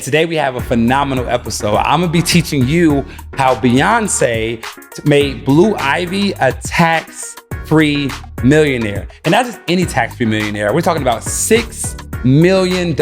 Today we have a phenomenal episode. I'm gonna be teaching you how Beyonce made Blue Ivy a tax-free millionaire. And not just any tax-free millionaire. We're talking about $6 million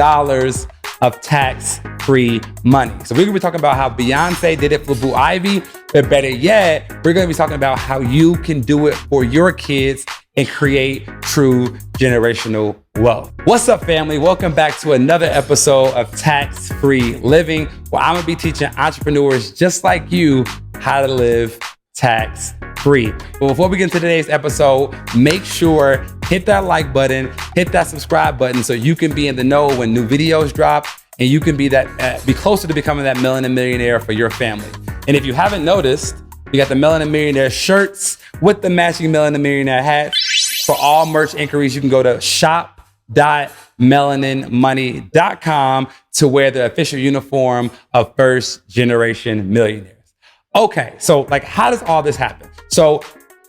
of tax-free money. So we're gonna be talking about how Beyonce did it for Blue Ivy, but better yet, we're gonna be talking about how you can do it for your kids and create true generational wealth. What's up, family? Welcome back to another episode of Tax-Free Living, where I'm gonna be teaching entrepreneurs just like you how to live tax-free. But before we get into today's episode, make sure hit that like button, hit that subscribe button so you can be in the know when new videos drop and you can be closer to becoming that millionaire for your family. And if you haven't noticed, we got the Millionaire shirts with the matching Millionaire hat. For all merch inquiries, you can go to shop.melaninmoney.com to wear the official uniform of first generation millionaires. Okay, so how does all this happen? So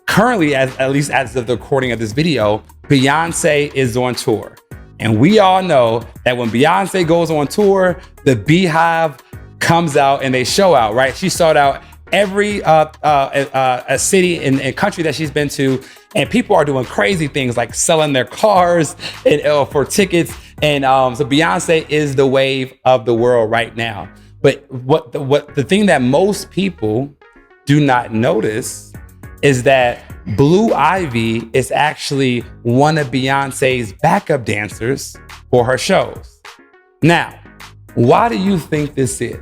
currently, at least as of the recording of this video, Beyonce is on tour. And we all know that when Beyonce goes on tour, the Beehive comes out and they show out, right? She sold out every a city and country that she's been to, and people are doing crazy things like selling their cars and for tickets. And so Beyonce is the wave of the world right now. But what the thing that most people do not notice is that Blue Ivy is actually one of Beyonce's backup dancers for her shows. Now, why do you think this is?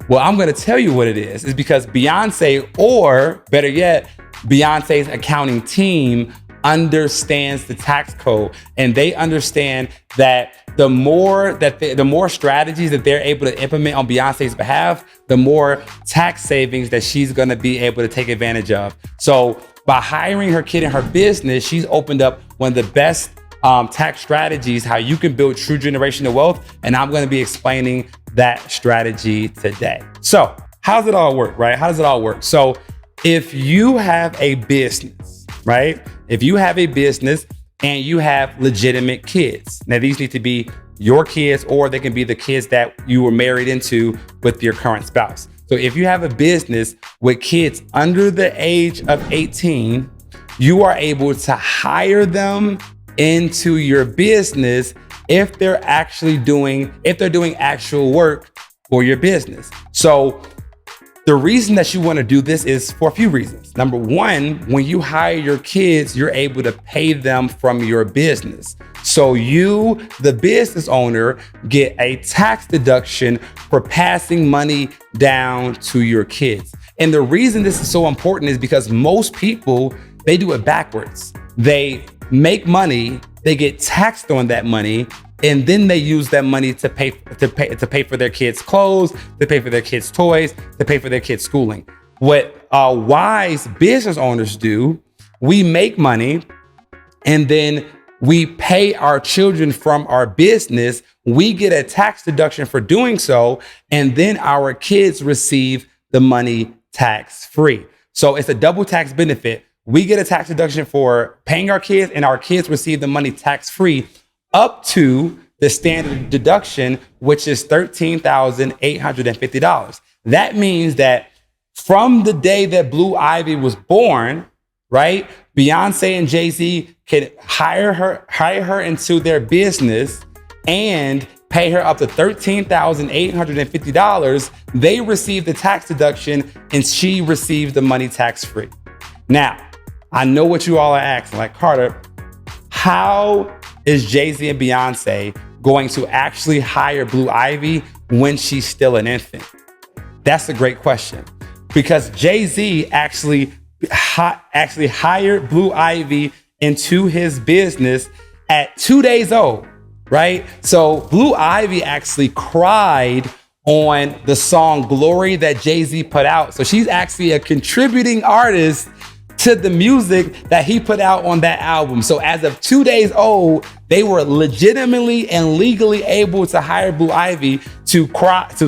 Well, I'm going to tell you what it is. It's because Beyonce, or better yet, Beyonce's accounting team understands the tax code, and they understand that the more strategies that they're able to implement on Beyonce's behalf, the more tax savings that she's going to be able to take advantage of. So by hiring her kid in her business, she's opened up one of the best tax strategies, how you can build true generational wealth. And I'm going to be explaining that strategy today. So how does it all work, right? How does it all work? So if you have a business, right? If you have a business and you have legitimate kids, now these need to be your kids, or they can be the kids that you were married into with your current spouse. So if you have a business with kids under the age of 18, you are able to hire them into your business if they're doing actual work for your business. So the reason that you want to do this is for a few reasons. Number one, when you hire your kids, you're able to pay them from your business. So you, the business owner, get a tax deduction for passing money down to your kids. And the reason this is so important is because most people, they do it backwards. They make money, they get taxed on that money, and then they use that money to pay for their kids' clothes, to pay for their kids' toys, to pay for their kids' schooling. What wise business owners do, we make money and then we pay our children from our business. We get a tax deduction for doing so, and then our kids receive the money tax-free. So it's a double tax benefit. We get a tax deduction for paying our kids, and our kids receive the money tax-free up to the standard deduction, which is $13,850. That means that from the day that Blue Ivy was born, right, Beyonce and Jay-Z can hire her into their business and pay her up to $13,850. They receive the tax deduction and she receives the money tax-free. Now, I know what you all are asking, like, Carter, how is Jay-Z and Beyonce going to actually hire Blue Ivy when she's still an infant? That's a great question, because Jay-Z actually hired Blue Ivy into his business at 2 days old, right? So Blue Ivy actually cried on the song Glory that Jay-Z put out. So she's actually a contributing artist to the music that he put out on that album. So as of 2 days old, they were legitimately and legally able to hire Blue Ivy to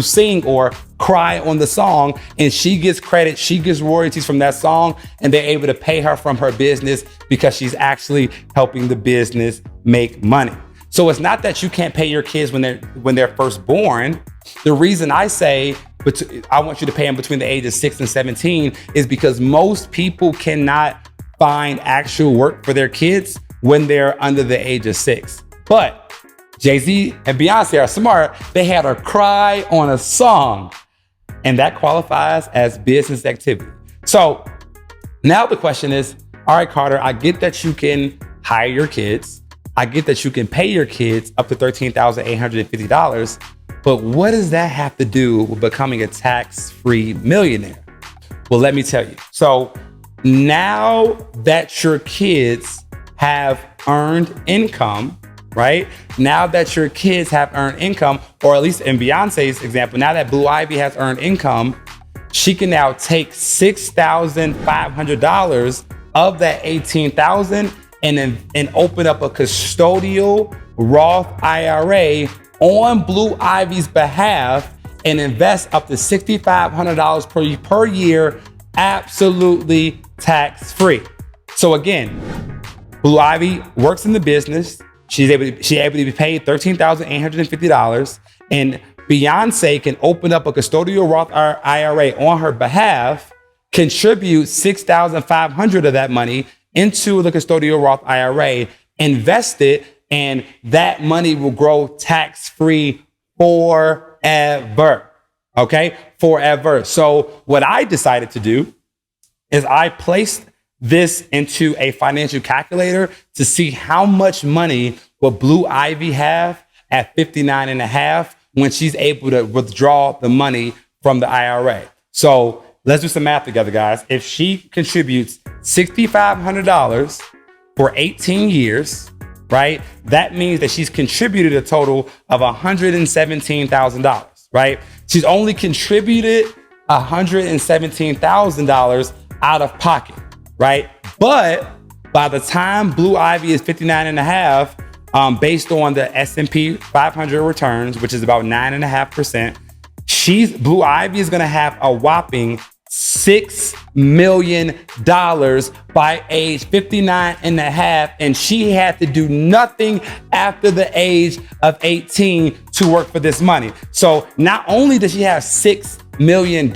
sing or cry on the song, and she gets credit, she gets royalties from that song, and they're able to pay her from her business because she's actually helping the business make money. So it's not that you can't pay your kids when they're first born. The reason I say I want you to pay them between the ages 6 and 17 is because most people cannot find actual work for their kids when they're under the age of 6. But Jay-Z and Beyonce are smart. They had her cry on a song, and that qualifies as business activity. So now the question is, all right, Carter, I get that you can hire your kids. I get that you can pay your kids up to $13,850. But what does that have to do with becoming a tax-free millionaire? Well, let me tell you. So now that your kids have earned income, right? Now that your kids have earned income, or at least in Beyonce's example, now that Blue Ivy has earned income, she can now take $6,500 of that $18,000 and open up a custodial Roth IRA on Blue Ivy's behalf and invest up to $6,500 per year, absolutely tax-free. So again, Blue Ivy works in the business. She's able to be paid $13,850, and Beyonce can open up a custodial Roth IRA on her behalf, contribute $6,500 of that money into the custodial Roth IRA, invest it, and that money will grow tax-free forever. Okay, forever. So what I decided to do is I placed this into a financial calculator to see how much money will Blue Ivy have at 59 and a half when she's able to withdraw the money from the IRA. So let's do some math together, guys. If she contributes $6,500 for 18 years, right? That means that she's contributed a total of $117,000, right? She's only contributed $117,000 out of pocket, right? But by the time Blue Ivy is 59 and a half, based on the S&P 500 returns, which is about 9.5%, Blue Ivy is gonna have a whopping $6 million by age 59 and a half. And she had to do nothing after the age of 18 to work for this money. So not only does she have $6 million,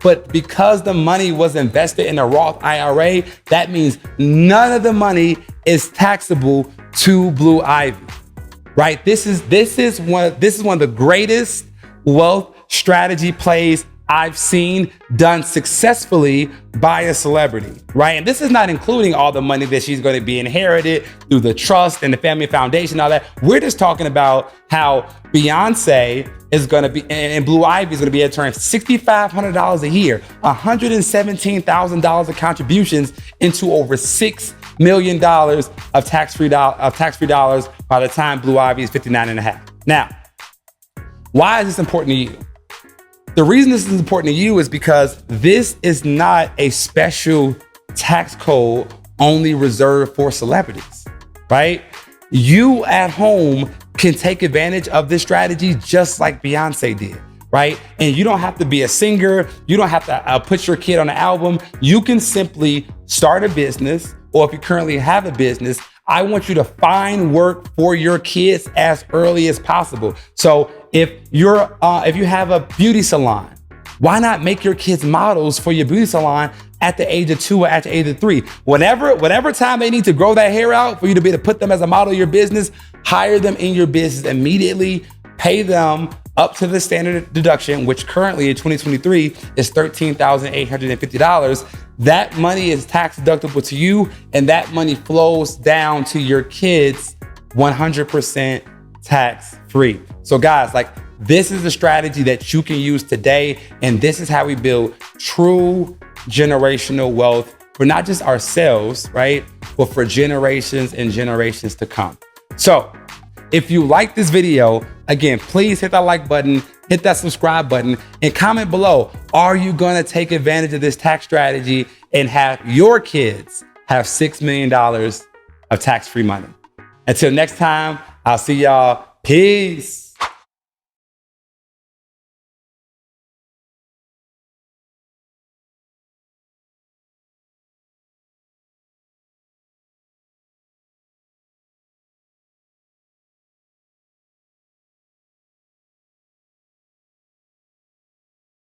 but because the money was invested in a Roth IRA, that means none of the money is taxable to Blue Ivy, right? This is one of the greatest wealth strategy plays I've seen done successfully by a celebrity, right? And this is not including all the money that she's going to be inherited through the trust and the family foundation, all that. We're just talking about how Beyonce is going to be, and Blue Ivy is going to be able to turn $6,500 a year, $117,000 of contributions into over $6 million of tax-free dollars by the time Blue Ivy is 59 and a half. Now, why is this important to you? The reason this is important to you is because this is not a special tax code only reserved for celebrities, right? You at home can take advantage of this strategy just like Beyonce did, right? And you don't have to be a singer. You don't have to put your kid on an album. You can simply start a business, or if you currently have a business, I want you to find work for your kids as early as possible. So if you have a beauty salon, why not make your kids models for your beauty salon at the age of 2 or at the age of 3? Whatever time they need to grow that hair out for you to be able to put them as a model of your business, hire them in your business immediately, pay them up to the standard deduction, which currently in 2023 is $13,850. That money is tax deductible to you, and that money flows down to your kids 100% tax free. So guys, this is a strategy that you can use today, and this is how we build true generational wealth for not just ourselves, right? But for generations and generations to come. So if you like this video, again, please hit that like button, hit that subscribe button, and comment below. Are you gonna take advantage of this tax strategy and have your kids have $6 million of tax-free money? Until next time, I'll see y'all. Peace.